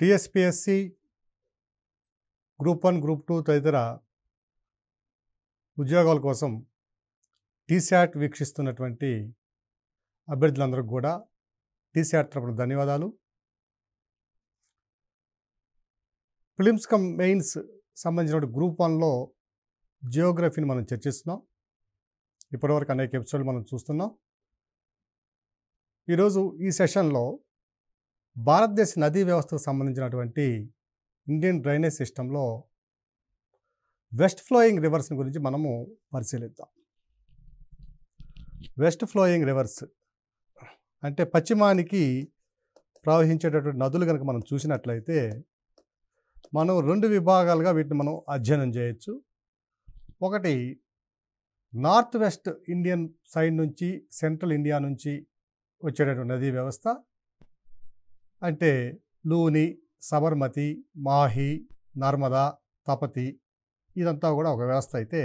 TSPSC group 1, group 2 తదితర ఉద్యోగాల కోసం టీశాట్ వీక్షిస్తున్నటువంటి అభ్యర్థులందరికీ కూడా టీశాట్ తరపున ధన్యవాదాలు. ప్రిలిమ్స్ కమ్ మెయిన్స్ సంబంధించిన గ్రూప్ 1లో జియోగ్రఫీని మనం చర్చిస్తున్నాం. ఇప్పటివరకు అనేక ఎపిసోడ్లు మనం చూస్తున్నాం. ఈరోజు ఈ సెషన్లో భారతదేశ నదీ వ్యవస్థకు సంబంధించినటువంటి ఇండియన్ డ్రైనేజ్ సిస్టంలో వెస్ట్ ఫ్లోయింగ్ రివర్స్ గురించి మనము పరిశీలిద్దాం. వెస్ట్ ఫ్లోయింగ్ రివర్స్ అంటే పశ్చిమానికి ప్రవహించేటటువంటి నదులు కనుక మనం చూసినట్లయితే మనం 2 విభాగాలుగా వీటిని మనం అధ్యయనం చేయొచ్చు. ఒకటి నార్త్ వెస్ట్ ఇండియన్ సైడ్ నుంచి సెంట్రల్ ఇండియా నుంచి వచ్చేటటువంటి నదీ వ్యవస్థ అంటే లూని, సబర్మతి, మాహి, నర్మదా, తపతి ఇదంతా కూడా ఒక వ్యవస్థ అయితే,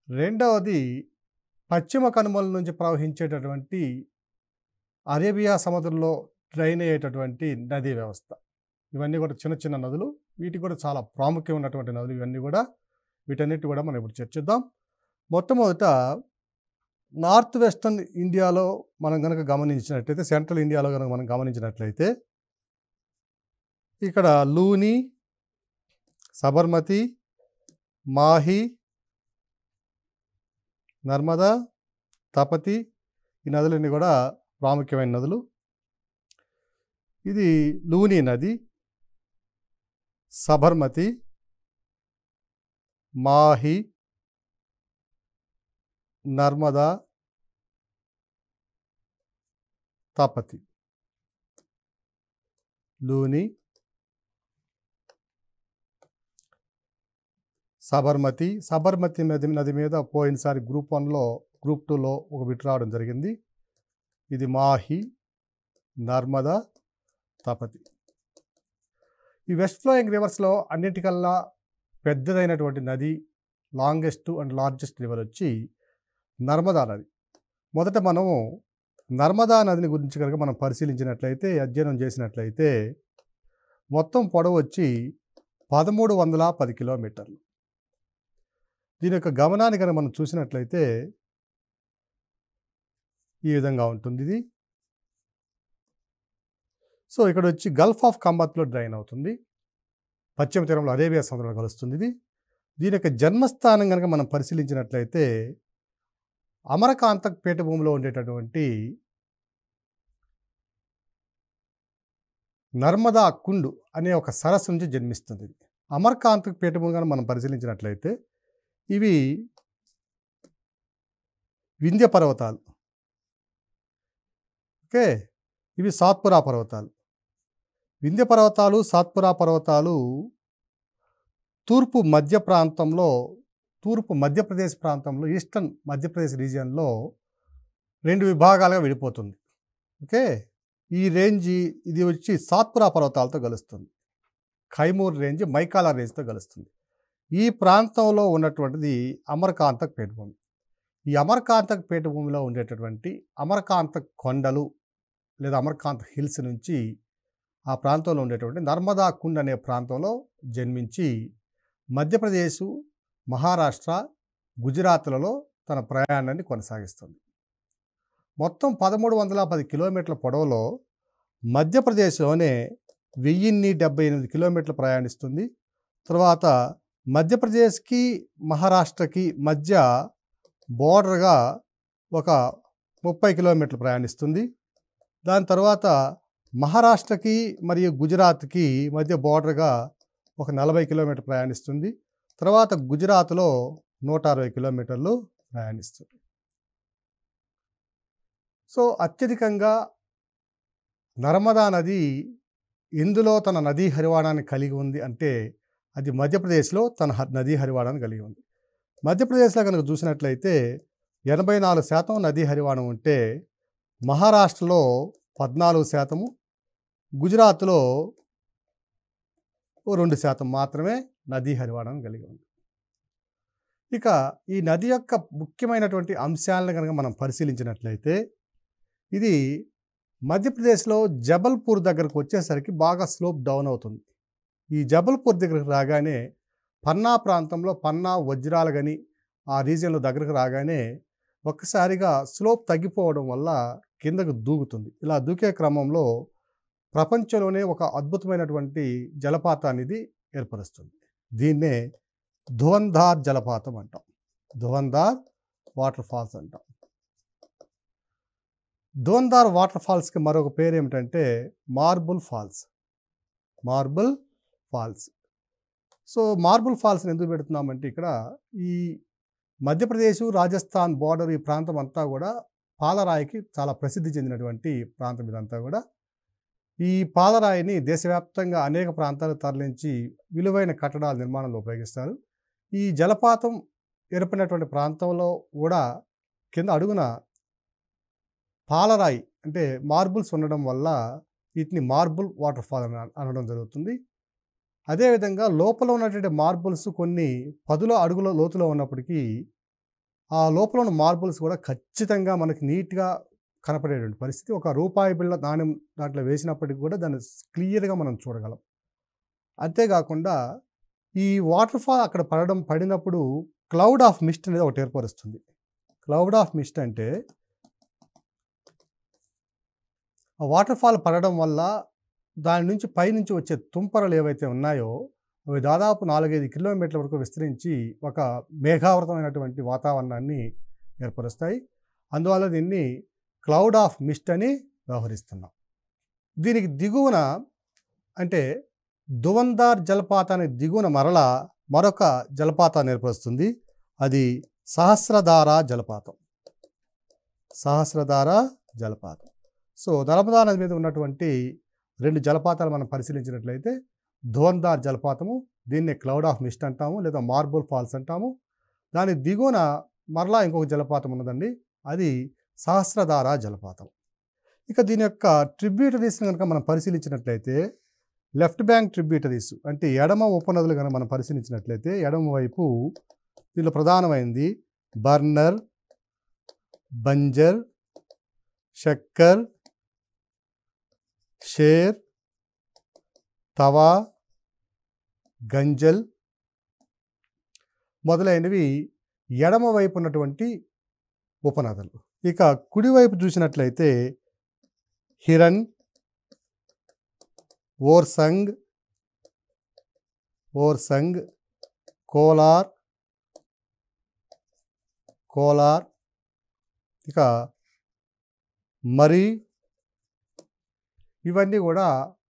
రెండవది పశ్చిమ కనుమల నుంచి ప్రవహించేటటువంటి అరేబియా సముద్రంలో డ్రైన్ అయ్యేటటువంటి నదీ వ్యవస్థ. ఇవన్నీ కూడా చిన్న చిన్న నదులు, వీటికి కూడా చాలా ప్రాముఖ్యం ఉన్నటువంటి నదులు ఇవన్నీ కూడా. వీటన్నిటి కూడా మనం ఇప్పుడు చర్చిద్దాం. మొట్టమొదట నార్త్ వెస్టర్న్ ఇండియాలో మనం కనుక గమనించినట్లయితే, సెంట్రల్ ఇండియాలో కనుక మనం గమనించినట్లయితే ఇక్కడ లూని, సబర్మతి, మాహి, నర్మదా, తపతి ఈ నదులన్నీ కూడా ప్రాముఖ్యమైన నదులు. ఇది లూని నది, సబర్మతి, మాహి, నర్మదా, తపతి. లూని, సబర్మతి నది మీద పోయినసారి గ్రూప్ 1లో గ్రూప్ 2లో ఒక బిట్ రావడం జరిగింది. ఇది మాహి, నర్మదా, తపతి. ఈ వెస్ట్ ఫ్లోయింగ్ రివర్స్లో అన్నిటికల్లా పెద్దదైనటువంటి నది, లాంగెస్ట్ అండ్ లార్జెస్ట్ రివర్ వచ్చి నర్మదా నది. మొదట మనము నర్మదా నదిని గురించి కనుక మనం పరిశీలించినట్లయితే, అధ్యయనం చేసినట్లయితే మొత్తం పొడవు వచ్చి 1310 కిలోమీటర్లు. దీని యొక్క గమనాన్ని కనుక మనం చూసినట్లయితే ఈ విధంగా ఉంటుంది ఇది. సో ఇక్కడ వచ్చి గల్ఫ్ ఆఫ్ కంబత్లో డ్రైన్ అవుతుంది, పశ్చిమ తీరంలో అరేబియా సముద్రంలో కలుస్తుంది ఇది. దీని యొక్క జన్మస్థానం కనుక మనం పరిశీలించినట్లయితే అమరకాంతక్ పీఠభూమిలో ఉండేటటువంటి నర్మదా కుండ్ అనే ఒక సరస్సు నుంచి జన్మిస్తుంది. అమరకాంతక్ పీఠభూమి కనుక మనం పరిశీలించినట్లయితే ఇవి వింధ్య పర్వతాలు, ఓకే, ఇవి సాత్పురా పర్వతాలు. వింధ్య పర్వతాలు, సాత్పురా పర్వతాలు తూర్పు మధ్యప్రదేశ్ ప్రాంతంలో ఈస్టర్న్ మధ్యప్రదేశ్ రీజియన్లో 2 విభాగాలుగా విడిపోతుంది. ఓకే, ఈ రేంజ్ ఇది వచ్చి సాత్పురా పర్వతాలతో కలుస్తుంది. ఖైమూర్ రేంజ్ మైకాలా రేంజ్తో కలుస్తుంది. ఈ ప్రాంతంలో ఉన్నటువంటిది అమరకాంతక్ పీఠభూమి. ఈ అమరకాంతక్ పీఠభూమిలో ఉండేటటువంటి అమరకాంతక్ కొండలు లేదా అమరకాంత్ హిల్స్ నుంచి ఆ ప్రాంతంలో ఉండేటువంటి నర్మదా కుండ్ అనే ప్రాంతంలో జన్మించి మధ్యప్రదేశ్, మహారాష్ట్ర, గుజరాత్లలో తన ప్రయాణాన్ని కొనసాగిస్తుంది. మొత్తం 1310 కిలోమీటర్ల పొడవులో మధ్యప్రదేశ్లోనే 1078 కిలోమీటర్లు ప్రయాణిస్తుంది. తర్వాత మధ్యప్రదేశ్కి మహారాష్ట్రకి మధ్య బోర్డర్గా ఒక 30 కిలోమీటర్లు ప్రయాణిస్తుంది. దాని తర్వాత మహారాష్ట్రకి మరియు గుజరాత్కి మధ్య బోర్డర్గా ఒక 40 కిలోమీటర్లు ప్రయాణిస్తుంది. తర్వాత గుజరాత్లో 160 కిలోమీటర్లు ప్రయాణిస్తుంది. సో అత్యధికంగా నర్మదా నది ఎందులో తన నదీ హరివాణాన్ని కలిగి ఉంది అంటే అది మధ్యప్రదేశ్లో తన నదీ హరివాణాన్ని కలిగి ఉంది. మధ్యప్రదేశ్లో కనుక చూసినట్లయితే 84% నదీ హరివాణం ఉంటే మహారాష్ట్రలో 14%, గుజరాత్లో 2% మాత్రమే నదీ హరివాణం కలిగి ఉంది. ఇక ఈ నది యొక్క ముఖ్యమైనటువంటి అంశాలను కనుక మనం పరిశీలించినట్లయితే ఇది మధ్యప్రదేశ్లో జబల్పూర్ దగ్గరకు వచ్చేసరికి బాగా స్లోప్ డౌన్ అవుతుంది. ఈ జబల్పూర్ దగ్గరకు రాగానే పన్నా ప్రాంతంలో పన్నా వజ్రాల గని ఆ రీజియన్లో దగ్గరకు రాగానే ఒక్కసారిగా స్లోప్ తగ్గిపోవడం వల్ల కిందకు దూకుతుంది. ఇలా దూకే క్రమంలో ప్రపంచంలోనే ఒక అద్భుతమైనటువంటి జలపాతాన్ని ఇది ఏర్పరుస్తుంది. దీన్నే ధువంధార్ జలపాతం అంటాం. ధువంధార్ వాటర్ ఫాల్స్ అంటాం. ధువంధార్ వాటర్ ఫాల్స్కి మరొక పేరు ఏమిటంటే marble falls. Marble falls. So marble ఫాల్స్ని ఎందుకు పెడుతున్నామంటే ఇక్కడ ఈ మధ్యప్రదేశ్ రాజస్థాన్ బార్డర్ ఈ ప్రాంతం అంతా కూడా పాలరాయికి చాలా ప్రసిద్ధి చెందినటువంటి ప్రాంతం ఇదంతా కూడా. ఈ పాలరాయిని దేశవ్యాప్తంగా అనేక ప్రాంతాలకు తరలించి విలువైన కట్టడాల నిర్మాణంలో ఉపయోగిస్తారు. ఈ జలపాతం ఏర్పడినటువంటి ప్రాంతంలో కూడా కింద అడుగున పాలరాయి అంటే మార్బుల్స్ ఉండడం వల్ల వీటిని మార్బుల్ వాటర్ ఫాల్ అనడం జరుగుతుంది. అదేవిధంగా లోపల ఉన్నటువంటి మార్బుల్స్ కొన్ని 10 అడుగుల లోతులో ఉన్నప్పటికీ ఆ లోపల ఉన్న మార్బుల్స్ కూడా ఖచ్చితంగా మనకి నీట్గా కనపడేటువంటి పరిస్థితి. ఒక రూపాయి బిళ్ళ నాణ్యం దాంట్లో వేసినప్పటికీ కూడా దాన్ని క్లియర్గా మనం చూడగలం. అంతేకాకుండా ఈ వాటర్ ఫాల్ అక్కడ పడినప్పుడు క్లౌడ్ ఆఫ్ మిస్ట్ అనేది ఒకటి ఏర్పరుస్తుంది. క్లౌడ్ ఆఫ్ మిస్ట్ అంటే ఆ వాటర్ ఫాల్ పడడం వల్ల దాని నుంచి పైనుంచి వచ్చే తుంపరలు ఏవైతే ఉన్నాయో అవి దాదాపు 4-5 కిలోమీటర్ల వరకు విస్తరించి ఒక మేఘావృతమైనటువంటి వాతావరణాన్ని ఏర్పరుస్తాయి. అందువల్ల దీన్ని క్లౌడ్ ఆఫ్ మిస్ట్ అని వ్యవహరిస్తున్నాం. దీనికి దిగువన అంటే ధువంధార్ జలపాతానికి దిగువన మరొక జలపాతాన్ని ఏర్పరుస్తుంది. అది సహస్రధార జలపాతం. సహస్రధార జలపాతం. సో నర్మదా నది మీద ఉన్నటువంటి 2 జలపాతాలు మనం పరిశీలించినట్లయితే ధువంధార్ జలపాతము, దీన్ని క్లౌడ్ ఆఫ్ మిస్ట్ అంటాము లేదా మార్బుల్ ఫాల్స్ అంటాము. దాని దిగువన మరలా ఇంకొక జలపాతం ఉన్నదండి, అది సహస్రధార జలపాతం. ఇక దీని యొక్క ట్రిబ్యూటరీస్ని కనుక మనం పరిశీలించినట్లయితే లెఫ్ట్ బ్యాంక్ ట్రిబ్యూటరీస్ అంటే ఎడమ ఉపనదులు కనుక మనం పరిశీలించినట్లయితే ఎడమ వైపు దీనిలో ప్రధానమైనది బర్నర్, బంజర్, షక్కర్, షేర్, తవా, గంజల్ మొదలైనవి ఎడమ వైపు ఉన్నటువంటి ఉపనదులు. ఇక కుడివైపు చూసినట్లయితే హిరన్, ఓర్సంగ్, కోలార్, ఇక మరి, ఇవన్నీ కూడా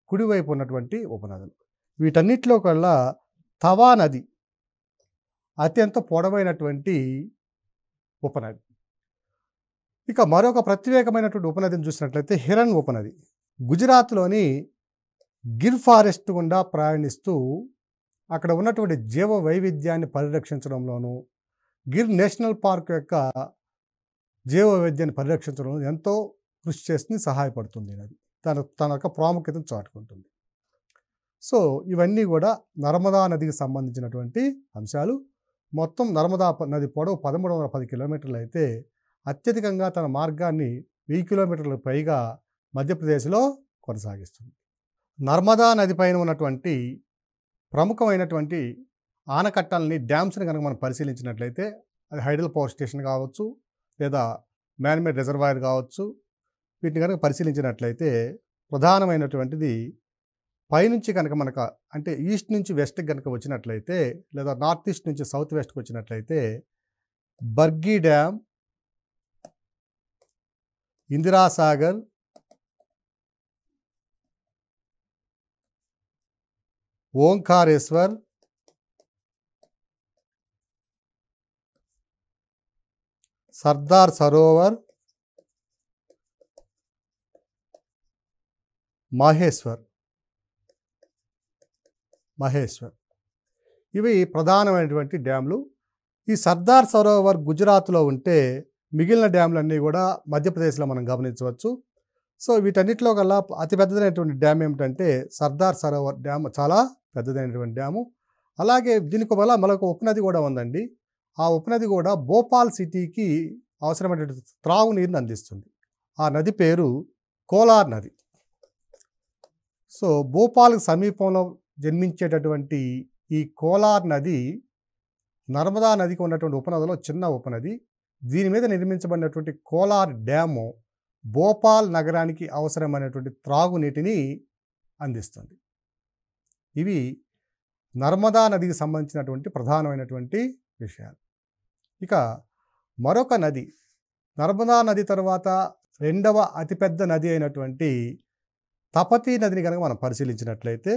కుడివైపు ఉన్నటువంటి ఉపనదులు. వీటన్నిటిలో కల్లా తవా నది అత్యంత పొడవైనటువంటి ఉపనది. ఇక మరొక ప్రత్యేకమైనటువంటి ఉపనదిని చూసినట్లయితే హిరన్ ఉపనది. గుజరాత్లోని గిర్ ఫారెస్ట్ గుండా ప్రయాణిస్తూ అక్కడ ఉన్నటువంటి జీవ వైవిధ్యాన్ని పరిరక్షించడంలోనూ గిర్ నేషనల్ పార్క్ యొక్క జీవ వైవిధ్యాన్ని పరిరక్షించడంలో ఎంతో కృషి చేస్తుంది, సహాయపడుతుంది. నది తన యొక్క ప్రాముఖ్యతను చాటుకుంటుంది. సో ఇవన్నీ కూడా నర్మదా నదికి సంబంధించినటువంటి అంశాలు. మొత్తం నర్మదా నది పొడవు 1310 కిలోమీటర్లు అయితే అత్యధికంగా తన మార్గాన్ని 1000 కిలోమీటర్లకు పైగా మధ్యప్రదేశ్లో కొనసాగిస్తుంది. నర్మదా నది పైన ఉన్నటువంటి ప్రముఖమైనటువంటి ఆనకట్టల్ని, డ్యామ్స్ని కనుక మనం పరిశీలించినట్లయితే అది హైడల్ పవర్ స్టేషన్ కావచ్చు లేదా మ్యాన్మేడ్ రిజర్వాయర్ కావచ్చు. వీటిని కనుక పరిశీలించినట్లయితే ప్రధానమైనటువంటిది పైనుంచి కనుక మనకు అంటే ఈస్ట్ నుంచి వెస్ట్కి కనుక వచ్చినట్లయితే లేదా నార్త్ ఈస్ట్ నుంచి సౌత్ వెస్ట్కి వచ్చినట్లయితే బర్గి డ్యామ్, ఇందిరాసాగర్, ఓంకారేశ్వర్, సర్దార్ సరోవర్, మహేశ్వర్ ఇవి ప్రధానమైనటువంటి డ్యామ్లు. ఈ సర్దార్ సరోవర్ గుజరాత్లో ఉంటే మిగిలిన డ్యామ్లన్నీ కూడా మధ్యప్రదేశ్లో మనం గమనించవచ్చు. సో వీటన్నిటిలో కల్లా అతిపెద్దదైనటువంటి డ్యామ్ ఏమిటంటే సర్దార్ సరోవర్ డ్యామ్ చాలా పెద్దదైనటువంటి డ్యాము. అలాగే దీనికి వల్ల మరొక ఉపనది కూడా ఉందండి. ఆ ఉపనది కూడా భోపాల్ సిటీకి అవసరమైనటువంటి త్రాగునీరుని అందిస్తుంది. ఆ నది పేరు కోలార్ నది. సో భోపాల్కి సమీపంలో జన్మించేటటువంటి ఈ కోలార్ నది నర్మదా నదికి ఉన్నటువంటి ఉపనదిలో చిన్న ఉపనది. దీని మీద నిర్మించబడినటువంటి కోలార్ డ్యాము భోపాల్ నగరానికి అవసరమైనటువంటి త్రాగునీటిని అందిస్తుంది. ఇవి నర్మదా నదికి సంబంధించినటువంటి ప్రధానమైనటువంటి విషయాలు. ఇక మరొక నది, నర్మదా నది తర్వాత రెండవ అతిపెద్ద నది అయినటువంటి తపతీ నదిని కనుక మనం పరిశీలించినట్లయితే,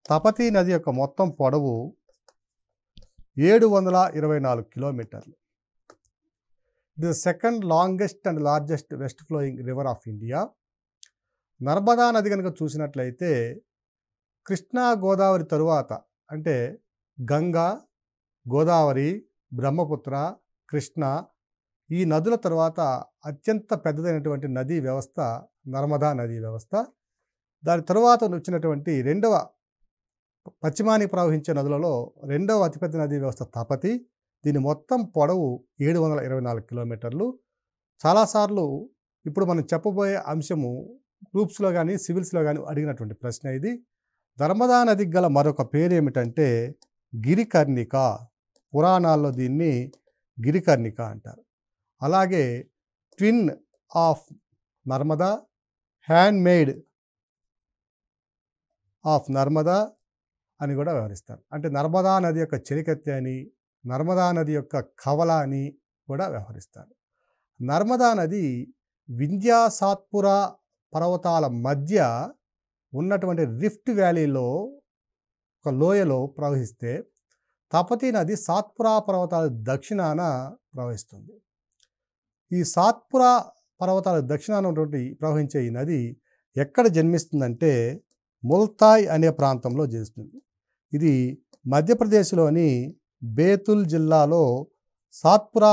తపతీ నది యొక్క మొత్తం పొడవు 724 కిలోమీటర్లు. It is second longest and largest west flowing river of India. Narmada నది కనుక చూసినట్లయితే కృష్ణా గోదావరి తరువాత, అంటే గంగా, గోదావరి, బ్రహ్మపుత్ర, కృష్ణ ఈ నదుల తర్వాత అత్యంత పెద్దదైనటువంటి నదీ వ్యవస్థ నర్మదా నదీ వ్యవస్థ. దాని తరువాత వచ్చినటువంటి రెండవ పశ్చిమానికి ప్రవహించే నదులలో రెండవ అతిపెద్ద నదీ వ్యవస్థ తపతి. దీని మొత్తం పొడవు 724 కిలోమీటర్లు. చాలాసార్లు ఇప్పుడు మనం చెప్పబోయే అంశము గ్రూప్స్లో కానీ సివిల్స్లో కానీ అడిగినటువంటి ప్రశ్న ఇది. నర్మదా నదికి గల మరొక పేరు ఏమిటంటే గిరికర్ణిక. పురాణాల్లో దీన్ని గిరికర్ణిక అంటారు. అలాగే twin of Narmada, hand made of Narmada అని కూడా వ్యవహరిస్తారు. అంటే నర్మదా నది యొక్క చెలికత్తె అని, నర్మదా నది యొక్క కవల అని కూడా వ్యవహరిస్తారు. నర్మదా నది వింధ్యా సాత్పురా పర్వతాల మధ్య ఉన్నటువంటి రిఫ్ట్ వ్యాలీలో ఒక లోయలో ప్రవహిస్తే, తపతీ నది సాత్పురా పర్వతాల దక్షిణాన ప్రవహిస్తుంది. ఈ సాత్పురా పర్వతాల దక్షిణాన ఉన్నటువంటి ప్రవహించే ఈ నది ఎక్కడ జన్మిస్తుందంటే ముల్తాయ్ అనే ప్రాంతంలో జన్మిస్తుంది. ఇది మధ్యప్రదేశ్లోని బేతుల్ జిల్లాలో సాత్పురా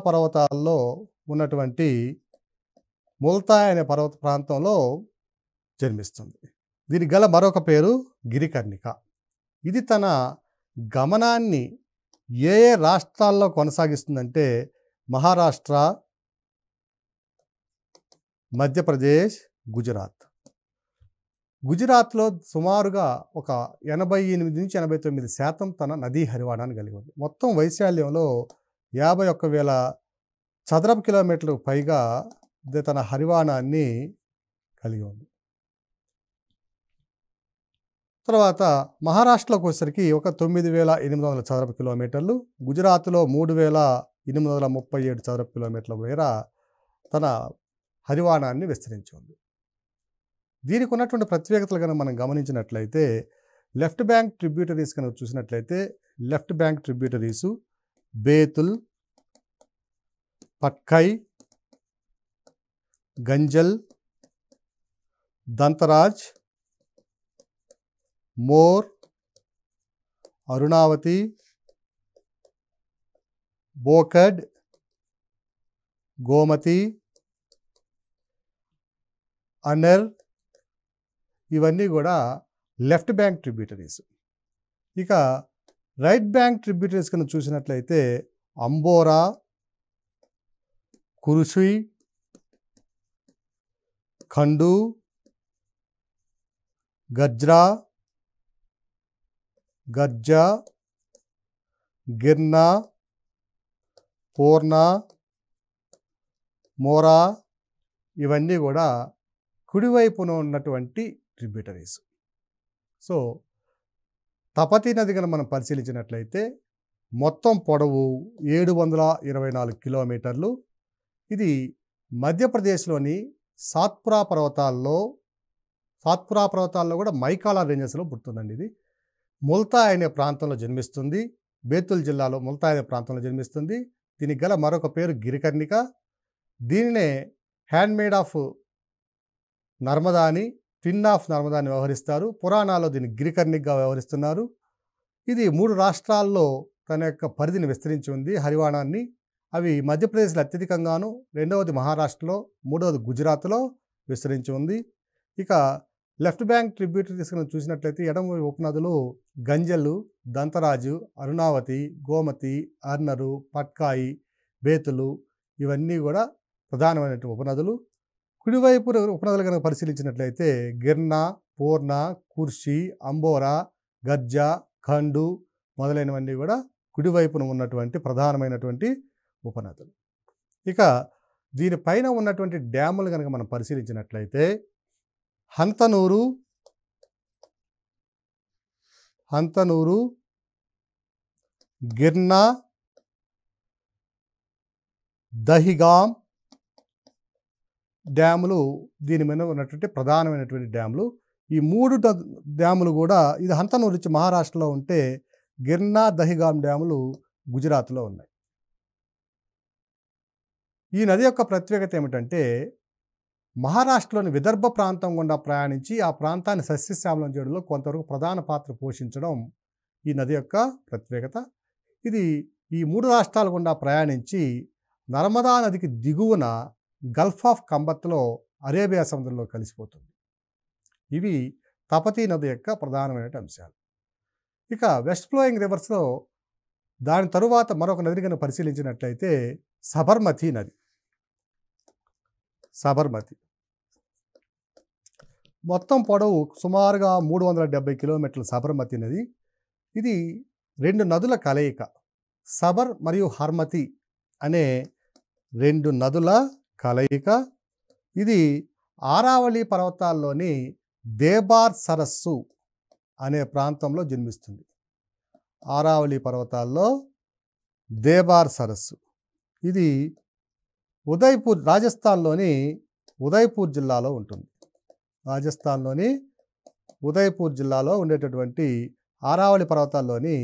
పర్వతాల్లో ఉన్నటువంటి ముల్తాయ్ అనే పర్వత ప్రాంతంలో జన్మిస్తుంది. దీనికి గల మరొక పేరు గిరికర్ణిక. ఇది తన గమనాన్ని ఏ రాష్ట్రాల్లో కొనసాగిస్తుందంటే మహారాష్ట్ర, మధ్యప్రదేశ్, గుజరాత్. గుజరాత్లో సుమారుగా ఒక 88-89% తన నదీ హరివాణాన్ని కలిగి ఉంది. మొత్తం వైశాల్యంలో 51,000 చదరపు కిలోమీటర్లకు పైగా తన హరివాణాన్ని కలిగి ఉంది. తర్వాత మహారాష్ట్రలోకి వచ్చేసరికి ఒక 9,800 చదరపు కిలోమీటర్లు, గుజరాత్లో 3,837 చదరపు కిలోమీటర్ల మేర తన హరివాణాన్ని విస్తరించి ఉంది. దీనికి ఉన్నటువంటి ప్రత్యేకతలు కనుక మనం గమనించినట్లయితే, లెఫ్ట్ బ్యాంక్ ట్రిబ్యూటరీస్ కనుక చూసినట్లయితే, left bank tributaries Betul, Patkai, Ganjal, Dantaraj, Mor, Arunavati, Bokad, Gomati, Aner ఇవన్నీ కూడా లెఫ్ట్ బ్యాంక్ ట్రిబ్యూటరీస్. ఇక రైట్ బ్యాంక్ ట్రిబ్యూటరీస్ కనుక చూసినట్లయితే అంబోరా, కురుషి, ఖండు, గర్జా, గిర్నా, పూర్ణ, మోరా ఇవన్నీ కూడా కుడివైపున ఉన్నటువంటి ట్రిబ్యూటరీస్. సో తపతీ నది కనుక మనం పరిశీలించినట్లయితే మొత్తం పొడవు 724 కిలోమీటర్లు. ఇది మధ్యప్రదేశ్లోని సాత్పురా పర్వతాల్లో కూడా మైకాలా రేంజెస్లో పుడుతుందండి. ఇది ముల్తాయ్ అనే ప్రాంతంలో జన్మిస్తుంది. బేతుల్ జిల్లాలో ముల్తాయ్ అనే ప్రాంతంలో జన్మిస్తుంది. దీనికి గల మరొక పేరు గిరికర్ణిక. దీనినే హ్యాండ్ మేడ్ ఆఫ్ నర్మదా అని, ట్విన్ ఆఫ్ నర్మదా అని వ్యవహరిస్తారు. పురాణాల్లో దీన్ని గిరికర్ణికగా వ్యవహరిస్తున్నారు. ఇది 3 రాష్ట్రాల్లో తన యొక్క పరిధిని విస్తరించి ఉంది, హరివాణాన్ని. అవి మధ్యప్రదేశ్లో అత్యధికంగాను, రెండవది మహారాష్ట్రలో, మూడవది గుజరాత్లో విస్తరించి ఉంది. ఇక లెఫ్ట్ బ్యాంక్ ట్రిబ్యూటరీస్ కనుక చూసినట్లయితే ఎడమ ఉపనదులు గంజలు, దంతరాజు, అరుణావతి, గోమతి, అర్నరు, పట్కాయి, బేతులు ఇవన్నీ కూడా ప్రధానమైనటువంటి ఉపనదులు. కుడివైపు ఉపనదులు కనుక పరిశీలించినట్లయితే గిర్న, పూర్ణ, కుర్షి, అంబోరా, గర్జ, ఖండు మొదలైనవన్నీ కూడా కుడివైపున ఉన్నటువంటి ప్రధానమైనటువంటి ఉపనదులు. ఇక దీనిపైన ఉన్నటువంటి డ్యాములు కనుక మనం పరిశీలించినట్లయితే హంతనూరు, గిర్న, దహిగాం డ్యాములు దీని మీద ఉన్నటువంటి ప్రధానమైనటువంటి డ్యాములు. ఈ 3 డ్యాములు కూడా ఇది హంతనూరు నుంచి మహారాష్ట్రలో ఉంటే గిర్న, దహిగాం డ్యాములు గుజరాత్లో ఉన్నాయి. ఈ నది యొక్క ప్రత్యేకత ఏమిటంటే మహారాష్ట్రలోని విదర్భ ప్రాంతం గుండా ప్రయాణించి ఆ ప్రాంతాన్ని సస్యశ్యామలం చేయడంలో కొంతవరకు ప్రధాన పాత్ర పోషించడం ఈ నది యొక్క ప్రత్యేకత. ఇది ఈ 3 రాష్ట్రాల గుండా ప్రయాణించి నర్మదా నదికి దిగువన గల్ఫ్ ఆఫ్ కంబత్లో అరేబియా సముద్రంలో కలిసిపోతుంది. ఇవి తపతీ నది యొక్క ప్రధానమైన అంశాలు. ఇక వెస్ట్ ఫ్లోయింగ్ రివర్స్లో దాని తరువాత మరొక నదిని కనుక పరిశీలించినట్లయితే సబర్మతి నది. మొత్తం పొడవు సుమారుగా 370 కిలోమీటర్ల సబర్మతి నది. ఇది 2 నదుల కలయిక. సబర్ మరియు హర్మతి అనే 2 నదుల కలయిక. ఇది ఆరావళి పర్వతాల్లోని దేబార్ సరస్సు అనే ప్రాంతంలో జన్మిస్తుంది. ఆరావళి పర్వతాల్లో దేబార్ సరస్సు ఇది ఉదయ్పూర్, రాజస్థాన్లోని ఉదయ్పూర్ జిల్లాలో ఉంటుంది. రాజస్థాన్లోని ఉదయ్పూర్ జిల్లాలో ఉండేటటువంటి ఆరావళి పర్వతాల్లోని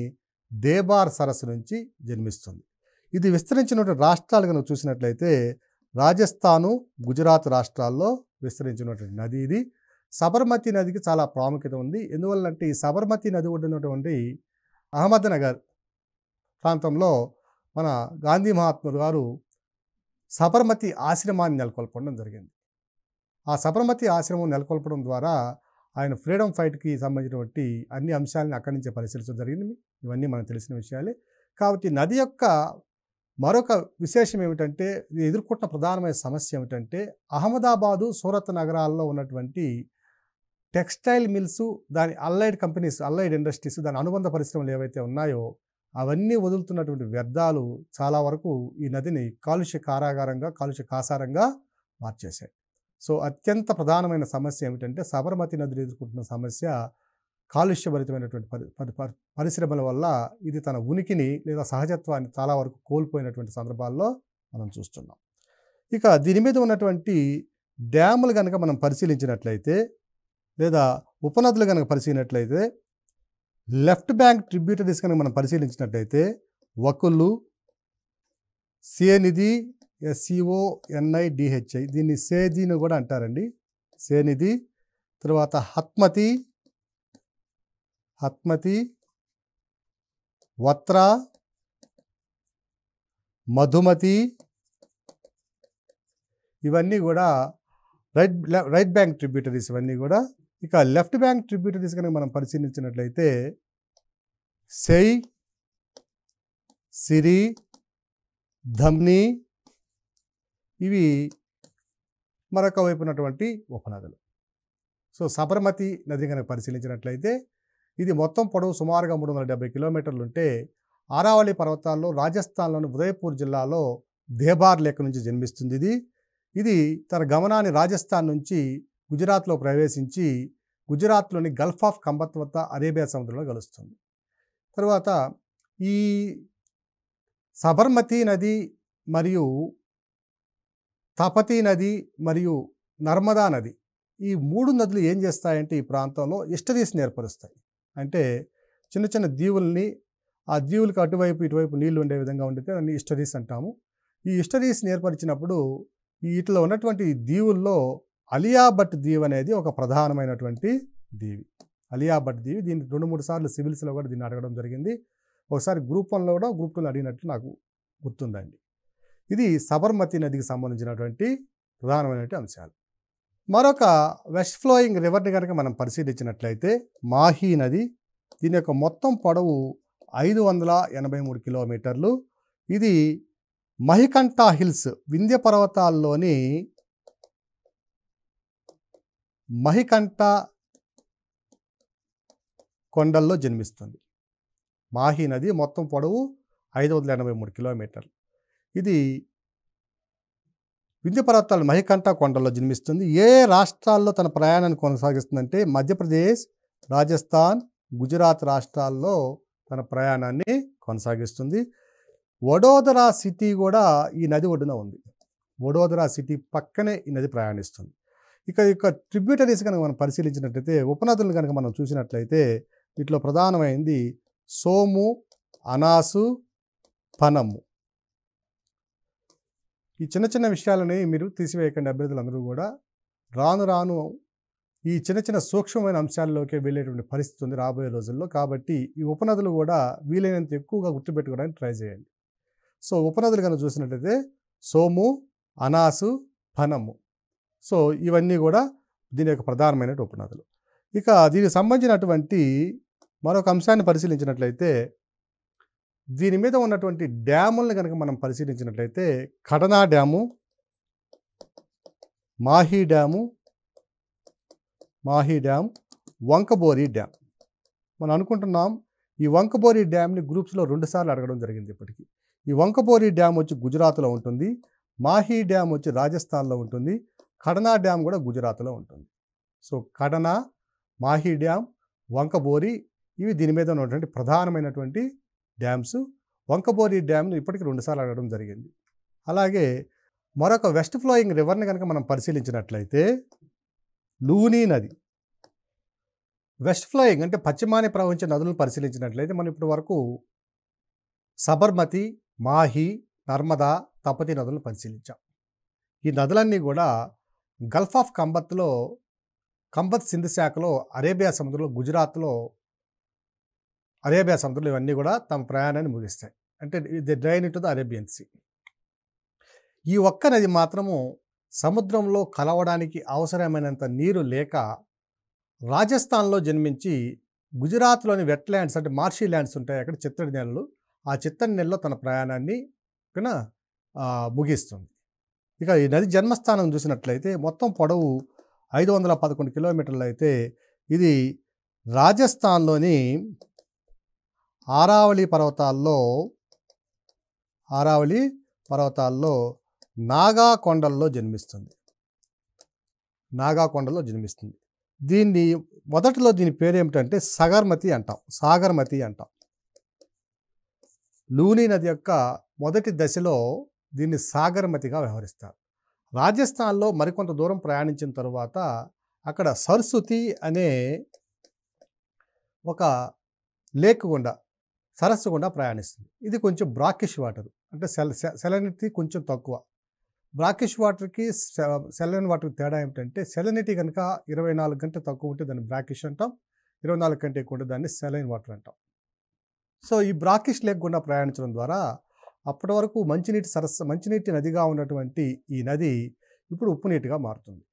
దేబార్ సరస్సు నుంచి జన్మిస్తుంది. ఇది విస్తరించినటువంటి రాష్ట్రాలు కనుక చూసినట్లయితే రాజస్థాను, గుజరాత్ రాష్ట్రాల్లో విస్తరించినటువంటి నది ఇది. సబర్మతి నదికి చాలా ప్రాముఖ్యత ఉంది. ఎందువల్లంటే ఈ సబర్మతి నది ఒడ్డునటువంటి అహ్మద్నగర్ ప్రాంతంలో మన గాంధీ మహాత్ముడు గారు సబర్మతి ఆశ్రమాన్ని నెలకొల్పడం జరిగింది. ఆ సబర్మతి ఆశ్రమం నెలకొల్పడం ద్వారా ఆయన ఫ్రీడమ్ ఫైట్కి సంబంధించినటువంటి అన్ని అంశాలను అక్కడి నుంచే పరిశీలించడం జరిగింది. ఇవన్నీ మనకు తెలిసిన విషయాలే. కాబట్టి నది యొక్క మరొక విశేషం ఏమిటంటే ఇది ఎదుర్కొంటున్న ప్రధానమైన సమస్య ఏమిటంటే అహ్మదాబాదు, సూరత్ నగరాల్లో ఉన్నటువంటి టెక్స్టైల్ మిల్స్, దాని అల్లైడ్ కంపెనీస్, అల్లైడ్ ఇండస్ట్రీస్, దాని అనుబంధ పరిశ్రమలు ఏవైతే ఉన్నాయో అవన్నీ వదులుతున్నటువంటి వ్యర్థాలు చాలా వరకు ఈ నదిని కాలుష్య కాసారంగా మార్చేశాయి. సో అత్యంత ప్రధానమైన సమస్య ఏమిటంటే సబర్మతి నదిని ఎదుర్కొంటున్న సమస్య కాలుష్యభరితమైనటువంటి పరిశ్రమల వల్ల ఇది తన ఉనికిని లేదా సహజత్వాన్ని చాలా వరకు కోల్పోయినటువంటి సందర్భాల్లో మనం చూస్తున్నాం. ఇక దీని మీద ఉన్నటువంటి డ్యాములు కనుక మనం పరిశీలించినట్లయితే లేదా ఉపనదులు కనుక పరిశీలించినట్లయితే లెఫ్ట్ బ్యాంక్ ట్రిబ్యూటరీస్ కనుక మనం పరిశీలించినట్లయితే వకులు, సేనిధి, SCONIDHI, దీన్ని సేదిని కూడా అంటారండి, సేనిధి. తర్వాత హత్మతి, వత్ర, మధుమతి ఇవన్నీ కూడా రైట్ బ్యాంక్ ట్రిబ్యూటరీస్ ఇవన్నీ కూడా. ఇక లెఫ్ట్ బ్యాంక్ ట్రిబ్యూటరీస్ కనుక మనం పరిశీలించినట్లయితే సై, సిరి, ధమ్ని ఇవి మరొక వైపు ఉన్నటువంటి ఉపనదులు. సో సబర్మతి నది కనుక పరిశీలించినట్లయితే ఇది మొత్తం పొడవు సుమారుగా 370 కిలోమీటర్లు ఉంటే ఆరావళి పర్వతాల్లో రాజస్థాన్లోని ఉదయపూర్ జిల్లాలో దేబార్ లేక్ నుంచి జన్మిస్తుంది. ఇది తన గమనాన్ని రాజస్థాన్ నుంచి గుజరాత్లో ప్రవేశించి గుజరాత్లోని గల్ఫ్ ఆఫ్ కంబత్ వద్ద అరేబియా సముద్రంలో కలుస్తుంది. తరువాత ఈ సబర్మతి నది మరియు తపతీ నది మరియు నర్మదా నది ఈ 3 నదులు ఏం చేస్తాయంటే ఈ ప్రాంతంలో ఎస్టరీస్ని ఏర్పరుస్తాయి. అంటే చిన్న చిన్న దీవుల్ని, ఆ దీవులకు అటువైపు ఇటువైపు నీళ్లు ఉండే విధంగా ఉండితే దాన్ని ఎస్టరీస్ అంటాము. ఈ ఎస్టరీస్ని ఏర్పరిచినప్పుడు వీటిలో ఉన్నటువంటి దీవుల్లో అలియాభట్ దీవి అనేది ఒక ప్రధానమైనటువంటి దీవి. అలియాభట్ దీవి, దీన్ని 2-3 సార్లు సివిల్స్లో కూడా దీన్ని అడగడం జరిగింది. ఒకసారి గ్రూప్ 1లో కూడా గ్రూప్ 2లో అడిగినట్టు నాకు గుర్తుందండి. ఇది సబర్మతి నదికి సంబంధించినటువంటి ప్రధానమైనటువంటి అంశాలు. మరొక వెస్ట్ ఫ్లోయింగ్ రివర్ని కనుక మనం పరిశీలించినట్లయితే మాహీ నది. దీని యొక్క మొత్తం పొడవు 583 కిలోమీటర్లు. ఇది మహికంఠ హిల్స్, వింధ్య పర్వతాల్లోని మహికంఠ కొండల్లో జన్మిస్తుంది. మాహీ నది మొత్తం పొడవు 583 కిలోమీటర్లు. ఇది వింధ్య పర్వతాలు మహికంఠ కొండల్లో జన్మిస్తుంది. ఏ రాష్ట్రాల్లో తన ప్రయాణాన్ని కొనసాగిస్తుందంటే మధ్యప్రదేశ్, రాజస్థాన్, గుజరాత్ రాష్ట్రాల్లో తన ప్రయాణాన్ని కొనసాగిస్తుంది. వడోదరా సిటీ కూడా ఈ నది ఒడ్డున ఉంది. వడోదరా సిటీ పక్కనే ఈ నది ప్రయాణిస్తుంది. ఇక ట్రిబ్యూటరీస్ కనుక మనం పరిశీలించినట్లయితే, ఉపనదులను కనుక మనం చూసినట్లయితే వీటిలో ప్రధానమైంది సోము, అనాసు, పనము. ఈ చిన్న చిన్న విషయాలని మీరు తీసివేయకండి అభ్యర్థులందరూ కూడా. రాను రాను ఈ చిన్న చిన్న సూక్ష్మమైన అంశాల్లోకి వెళ్ళేటువంటి పరిస్థితి ఉంది రాబోయే రోజుల్లో. కాబట్టి ఈ ఉపనదులు కూడా వీలైనంత ఎక్కువగా గుర్తుపెట్టుకోవడానికి ట్రై చేయండి. సో ఉపనదులు కనుక చూసినట్లయితే సోము, అనాసు, పనము. సో ఇవన్నీ కూడా దీని యొక్క ప్రధానమైన ఉపనదులు. ఇక దీనికి సంబంధించినటువంటి మరొక అంశాన్ని పరిశీలించినట్లయితే, దీని మీద ఉన్నటువంటి డ్యాములను కనుక మనం పరిశీలించినట్లయితే కడనా డ్యాము, మాహీ డ్యాము, వంకబోరి డ్యామ్. మనం అనుకుంటున్నాం ఈ వంకబోరి డ్యామ్ని గ్రూప్స్లో 2 సార్లు అడగడం జరిగింది ఇప్పటికీ. ఈ వంకబోరి డ్యామ్ వచ్చి గుజరాత్లో ఉంటుంది, మాహీ డ్యామ్ వచ్చి రాజస్థాన్లో ఉంటుంది, కడనా డ్యామ్ కూడా గుజరాత్లో ఉంటుంది. సో కడనా, మాహీ డ్యామ్, వంకబోరి ఇవి దీని మీద ఉన్నటువంటి ప్రధానమైనటువంటి డ్యామ్స్. వంకబోరి డ్యామ్ను ఇప్పటికీ 2 సార్లు అడగడం జరిగింది. అలాగే మరొక వెస్ట్ ఫ్లోయింగ్ రివర్ని కనుక మనం పరిశీలించినట్లయితే లూనీ నది. వెస్ట్ ఫ్లోయింగ్ అంటే పశ్చిమాన్ని ప్రవహించే నదులను పరిశీలించినట్లయితే మనం ఇప్పటి వరకు సబర్మతి, మాహీ, నర్మదా, తపతి నదులను పరిశీలించాం. ఈ నదులన్నీ కూడా గల్ఫ్ ఆఫ్ కంబత్ సింధు శాఖలో అరేబియా సముద్రంలో, గుజరాత్లో అరేబియా సముద్రంలో ఇవన్నీ కూడా తమ ప్రయాణాన్ని ముగిస్తాయి. అంటే the drain into the Arabian sea. ఈ ఒక్క నది మాత్రము సముద్రంలో కలవడానికి అవసరమైనంత నీరు లేక రాజస్థాన్లో జన్మించి గుజరాత్లోని వెట్లాండ్స్ అంటే మార్షీ ల్యాండ్స్ ఉంటాయి, అక్కడ చిత్తడి నెలలు, ఆ చిత్తడి నెలలో తన ప్రయాణాన్ని ముగిస్తుంది. ఇక ఈ నది జన్మస్థానం చూసినట్లయితే మొత్తం పొడవు 511 కిలోమీటర్లు అయితే ఇది రాజస్థాన్లోని ఆరావళి పర్వతాల్లో నాగా కొండల్లో జన్మిస్తుంది. దీన్ని మొదటిలో దీని పేరు ఏమిటంటే సాగర్మతి అంటాం. లూనీ నది యొక్క మొదటి దశలో దీన్ని సాగర్మతిగా వ్యవహరిస్తారు. రాజస్థాన్లో మరికొంత దూరం ప్రయాణించిన తరువాత అక్కడ సరస్వతి అనే ఒక లేక్ గుండా, సరస్సు గుండా ప్రయాణిస్తుంది. ఇది కొంచెం బ్రాకిష్ వాటర్, అంటే సెలనిటీ కొంచెం తక్కువ. బ్రాకిష్ వాటర్కి సెలైన్ వాటర్కి తేడా ఏమిటంటే, సెలనిటీ కనుక 24 గంటలు తక్కువ ఉంటే దాన్ని బ్రాకిష్ అంటాం, 24 కంటే ఎక్కువ ఉంటే దాన్ని సెలైన్ వాటర్ అంటాం. సో ఈ బ్రాకిష్ లేక్ గుండా ప్రయాణించడం ద్వారా అప్పటి వరకు మంచినీటి నదిగా ఉన్నటువంటి ఈ నది ఇప్పుడు ఉప్పు నీటిగా మారుతుంది.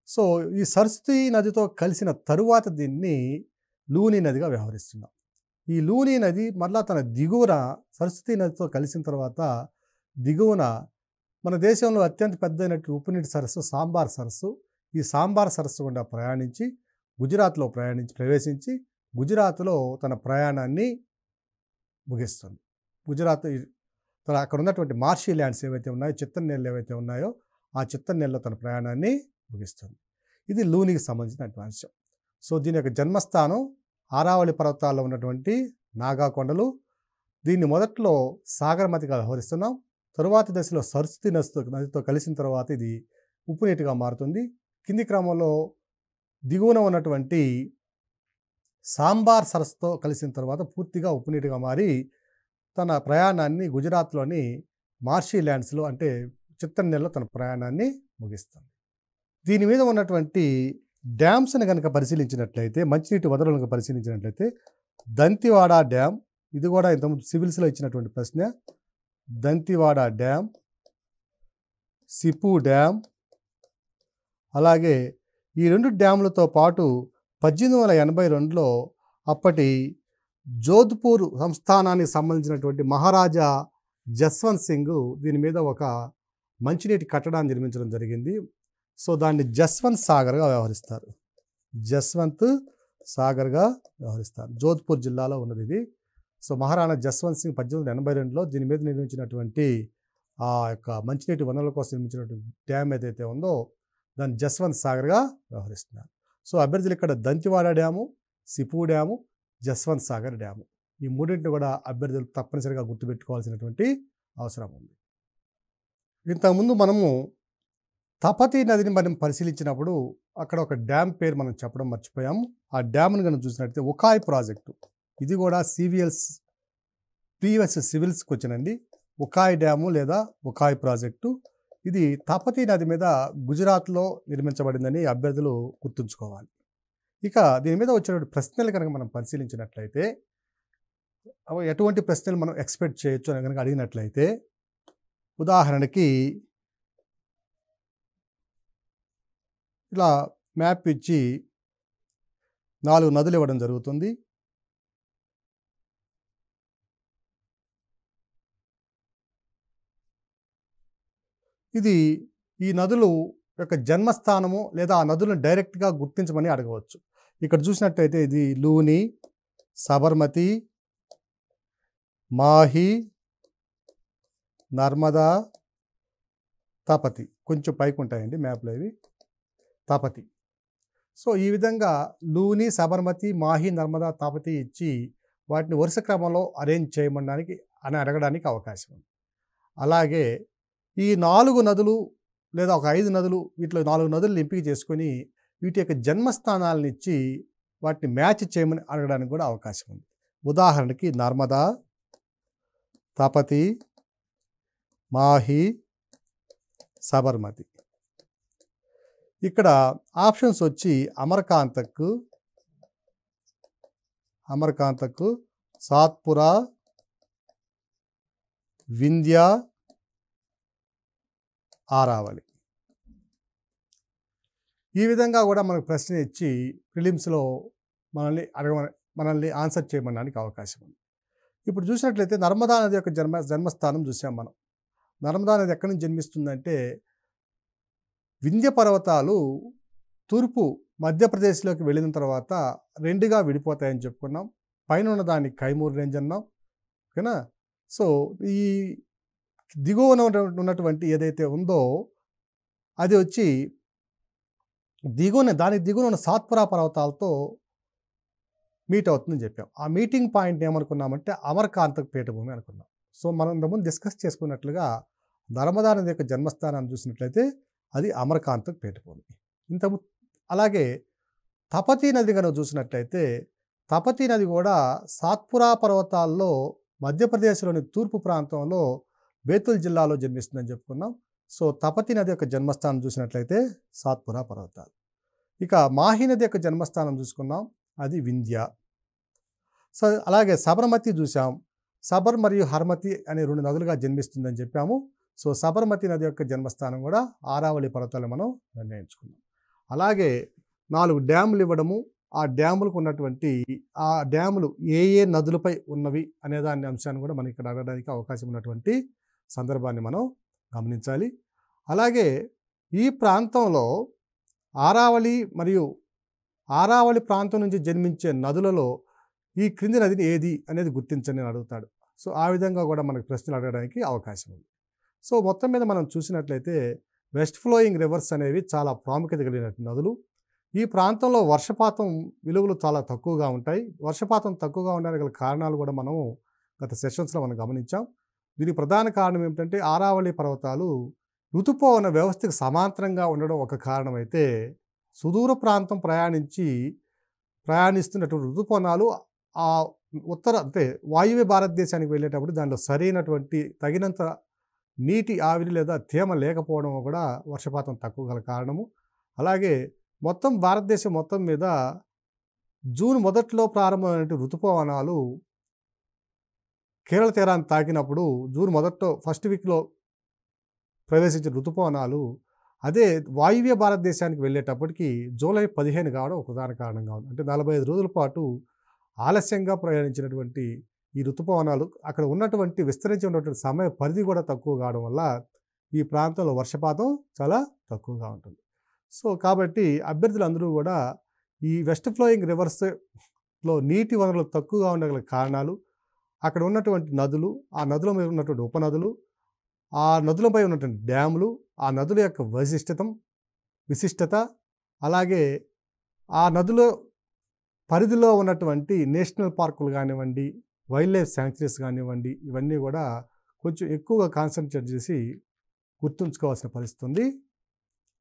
సో ఈ సరస్వతి నదితో కలిసిన తరువాత దీన్ని లూనీ నదిగా వ్యవహరిస్తున్నాం. ఈ లూనీ నది మళ్ళా తన దిగువన సరస్వతి నదితో కలిసిన తర్వాత దిగువన మన దేశంలో అత్యంత పెద్దైనటువంటి ఉప్పునీటి సరస్సు సాంబార్ సరస్సు. ఈ సాంబార్ సరస్సు గుండా ప్రవేశించి గుజరాత్లో తన ప్రయాణాన్ని ముగిస్తుంది. అక్కడ ఉన్నటువంటి మార్షీ ల్యాండ్స్ ఏవైతే ఉన్నాయో, చిత్తడి నేలలు ఏవైతే ఉన్నాయో ఆ చిత్తడి నేలలో తన ప్రయాణాన్ని ముగిస్తుంది. ఇది లూనీకి సంబంధించినటువంటి అంశం. సో దీని యొక్క జన్మస్థానం ఆరావళి పర్వతాల్లో ఉన్నటువంటి నాగా కొండలు. దీన్ని మొదట్లో సాగర్మతిగా వ్యవహరిస్తున్నాం. తరువాతి దశలో సరస్వతి నదితో కలిసిన తర్వాత ఇది ఉప్పు నీటిగా మారుతుంది. కింది క్రమంలో దిగువన ఉన్నటువంటి సాంబార్ సరస్సుతో కలిసిన తర్వాత పూర్తిగా ఉప్పు నీటిగా మారి తన ప్రయాణాన్ని గుజరాత్లోని మార్షీ ల్యాండ్స్లో అంటే చిత్తడి నేలలో తన ప్రయాణాన్ని ముగిస్తుంది. దీని మీద ఉన్నటువంటి డ్యామ్స్ని కనుక పరిశీలించినట్లయితే, మంచినీటి వనరులను పరిశీలించినట్లయితే దంతివాడ డ్యామ్, ఇది కూడా ఇంతకుముందు సివిల్స్లో ఇచ్చినటువంటి ప్రశ్న. దంతివాడ డ్యామ్, సిపు డ్యామ్, అలాగే ఈ 2 డ్యాములతో పాటు 1882లో అప్పటి జోధ్పూర్ సంస్థానానికి సంబంధించినటువంటి మహారాజా జస్వంత్ సింగ్ దీని మీద ఒక మంచినీటి కట్టడాన్ని నిర్మించడం జరిగింది. సో దాన్ని జస్వంత్ సాగర్గా వ్యవహరిస్తారు. జస్వంత్ సాగర్గా వ్యవహరిస్తారు. జోధ్పూర్ జిల్లాలో ఉన్నది ఇది. సో మహారాణా జస్వంత్ సింగ్ 1882లో దీని మీద నిర్మించినటువంటి ఆ యొక్క మంచినీటి వనరుల కోసం నిర్మించినటువంటి డ్యామ్ ఏదైతే ఉందో దాన్ని జస్వంత్ సాగర్గా వ్యవహరిస్తున్నారు. సో అభ్యర్థులు ఇక్కడ Dantiwada dam, Sipu dam, Jaswant Sagar dam ఈ మూడింటిని కూడా అభ్యర్థులు తప్పనిసరిగా గుర్తుపెట్టుకోవాల్సినటువంటి అవసరం ఉంది. ఇంతకుముందు మనము తపతీ నదిని మనం పరిశీలించినప్పుడు అక్కడ ఒక డ్యామ్ పేరు మనం చెప్పడం మర్చిపోయాము. ఆ డ్యామ్ను కనుక చూసినట్లయితే ఉకాయ్ ప్రాజెక్టు, ఇది కూడా ప్రీవియస్ సివిల్స్కి వచ్చినండి. ఉకాయ్ డ్యాము లేదా ఉకాయ్ ప్రాజెక్టు ఇది తపతీ నది మీద గుజరాత్లో నిర్మించబడిందని అభ్యర్థులు గుర్తుంచుకోవాలి. ఇక దీని మీద వచ్చినటువంటి ప్రశ్నలు కనుక మనం పరిశీలించినట్లయితే ఎటువంటి ప్రశ్నలు మనం ఎక్స్పెక్ట్ చేయొచ్చు అని కనుక అడిగినట్లయితే, ఉదాహరణకి ఇలా మ్యాప్ ఇచ్చి 4 నదులు ఇవ్వడం జరుగుతుంది. ఇది ఈ నదులు యొక్క జన్మస్థానము లేదా ఆ నదులను డైరెక్ట్గా గుర్తించమని అడగవచ్చు. ఇక్కడ చూసినట్టయితే ఇది లూని, సబర్మతి, మాహి, నర్మదా, తపతి. కొంచెం పైకి ఉంటాయండి మ్యాప్లో ఇవి. తపతి. సో ఈ విధంగా లూని, సబర్మతి, మాహి, నర్మదా, తపతి ఇచ్చి వాటిని వరుస క్రమంలో అరేంజ్ చేయమనడానికి అడగడానికి అవకాశం ఉంది. అలాగే ఈ 4 నదులు లేదా ఒక 5 నదులు, వీటిలో 4 నదులను ఎంపిక చేసుకొని వీటి యొక్క జన్మస్థానాలను ఇచ్చి వాటిని మ్యాచ్ చేయమని అడగడానికి కూడా అవకాశం ఉంది. ఉదాహరణకి నర్మదా, తపతి, మాహి, సబర్మతి. ఇక్కడ ఆప్షన్స్ వచ్చి అమర్కాంతక్, సాత్పురా, వింధ్య, ఆరావళి. ఈ విధంగా కూడా మనకు ప్రశ్న ఇచ్చి ప్రిలిమ్స్లో మనల్ని ఆన్సర్ చేయమనడానికి అవకాశం ఉంది. ఇప్పుడు చూసినట్లయితే నర్మదా నది యొక్క జన్మస్థానం చూసాం మనం. నర్మదా నది ఎక్కడి నుంచి జన్మిస్తుందంటే వింధ్య పర్వతాలు తూర్పు మధ్యప్రదేశ్లోకి వెళ్ళిన తర్వాత 2గా విడిపోతాయని చెప్పుకున్నాం. పైన ఉన్న దాన్ని కైమూర్ రేంజ్ అన్నాం, ఓకేనా. సో ఈ దిగువన ఉన్నటువంటి ఏదైతే ఉందో అది వచ్చి దానికి దిగువన ఉన్న సాత్పురా పర్వతాలతో మీట్ అవుతుందని చెప్పాం. ఆ మీటింగ్ పాయింట్ ఏమనుకున్నామంటే అమర్కాంతక్ పీఠభూమి అనుకున్నాం. సో మనం ఇంతకుముందు డిస్కస్ చేసుకున్నట్లుగా నర్మదా నది యొక్క జన్మస్థానాన్ని చూసినట్లయితే అది అమర్కాంతక్ పీఠభూమి. అలాగే తపతీ నది కనుక చూసినట్లయితే తపతీ నది కూడా సాత్పురా పర్వతాల్లో మధ్యప్రదేశ్లోని తూర్పు ప్రాంతంలో బేతుల్ జిల్లాలో జన్మిస్తుందని చెప్పుకున్నాం. సో తపతీ నది యొక్క జన్మస్థానం చూసినట్లయితే సాత్పురా పర్వతాలు. ఇక మాహి నది యొక్క జన్మస్థానం చూసుకున్నాం, అది వింధ్య. సో అలాగే సబర్మతి చూసాం. సబర్ మరియు హర్మతి అనే 2 నదులుగా జన్మిస్తుందని చెప్పాము. సో సబర్మతి నది యొక్క జన్మస్థానం కూడా ఆరావళి పర్వతాలు మనం నిర్ణయించుకున్నాం. అలాగే 4 డ్యాములు ఇవ్వడము, ఆ డ్యాములకు ఉన్నటువంటి ఆ డ్యాములు ఏ నదులపై ఉన్నవి అనే దాని అంశాన్ని కూడా మనం ఇక్కడ అడగడానికి అవకాశం ఉన్నటువంటి సందర్భాన్ని మనం గమనించాలి. అలాగే ఈ ప్రాంతంలో ఆరావళి ప్రాంతం నుంచి జన్మించే నదులలో ఈ క్రింది నదిని ఏది అనేది గుర్తించని అడుగుతాడు. సో ఆ విధంగా కూడా మనకు ప్రశ్నలు అడగడానికి అవకాశం ఉంది. సో మొత్తం మీద మనం చూసినట్లయితే వెస్ట్ ఫ్లోయింగ్ రివర్స్ అనేవి చాలా ప్రాముఖ్యత కలిగిన నదులు. ఈ ప్రాంతంలో వర్షపాతం విలువలు చాలా తక్కువగా ఉంటాయి. వర్షపాతం తక్కువగా ఉండడానికి గల కారణాలు కూడా మనం గత సెషన్స్లో మనం గమనించాం. దీనికి ప్రధాన కారణం ఏమిటంటే ఆరావళి పర్వతాలు ఋతుపవన వ్యవస్థకు సమాంతరంగా ఉండడం ఒక కారణమైతే, సుదూర ప్రాంతం ప్రయాణిస్తున్నటువంటి ఋతుపవనాలు ఆ వాయువ్య భారతదేశానికి వెళ్ళేటప్పుడు దానిలో సరైనటువంటి తగినంత నీటి ఆవిరి లేదా తేమ లేకపోవడం కూడా వర్షపాతం తక్కువ గల కారణము. అలాగే మొత్తం భారతదేశం మొత్తం మీద జూన్ మొదట్లో ప్రారంభమైన ఋతుపవనాలు కేరళ తీరాన్ని తాకినప్పుడు జూన్ మొదట్లో ఫస్ట్ వీక్లో ప్రవేశించిన ఋతుపవనాలు అదే వాయువ్య భారతదేశానికి వెళ్ళేటప్పటికి జూలై 15 కావడం ఒక ప్రధాన కారణంగా ఉంది. అంటే 45 రోజుల పాటు ఆలస్యంగా ప్రయాణించినటువంటి ఈ ఋతుపవనాలు అక్కడ ఉన్నటువంటి విస్తరించి ఉన్నటువంటి సమయ పరిధి కూడా తక్కువ కావడం వల్ల ఈ ప్రాంతంలో వర్షపాతం చాలా తక్కువగా ఉంటుంది. సో కాబట్టి అభ్యర్థులందరూ కూడా ఈ వెస్ట్ ఫ్లోయింగ్ రివర్స్లో నీటి వనరులు తక్కువగా ఉండగల కారణాలు, అక్కడ ఉన్నటువంటి నదులు, ఆ నదుల మీద ఉన్నటువంటి ఉపనదులు, ఆ నదులపై ఉన్నటువంటి డ్యాములు, ఆ నదుల యొక్క విశిష్టత, అలాగే ఆ నదుల పరిధిలో ఉన్నటువంటి నేషనల్ పార్కులు కానివ్వండి, వైల్డ్ లైఫ్ శాంక్చురీస్ కానివ్వండి, ఇవన్నీ కూడా కొంచెం ఎక్కువగా కాన్సన్ట్రేట్ చేసి గుర్తుంచుకోవాల్సిన పరిస్థితి ఉంది.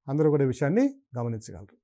అందరూ కూడా ఈ విషయాన్ని గమనించగలరు.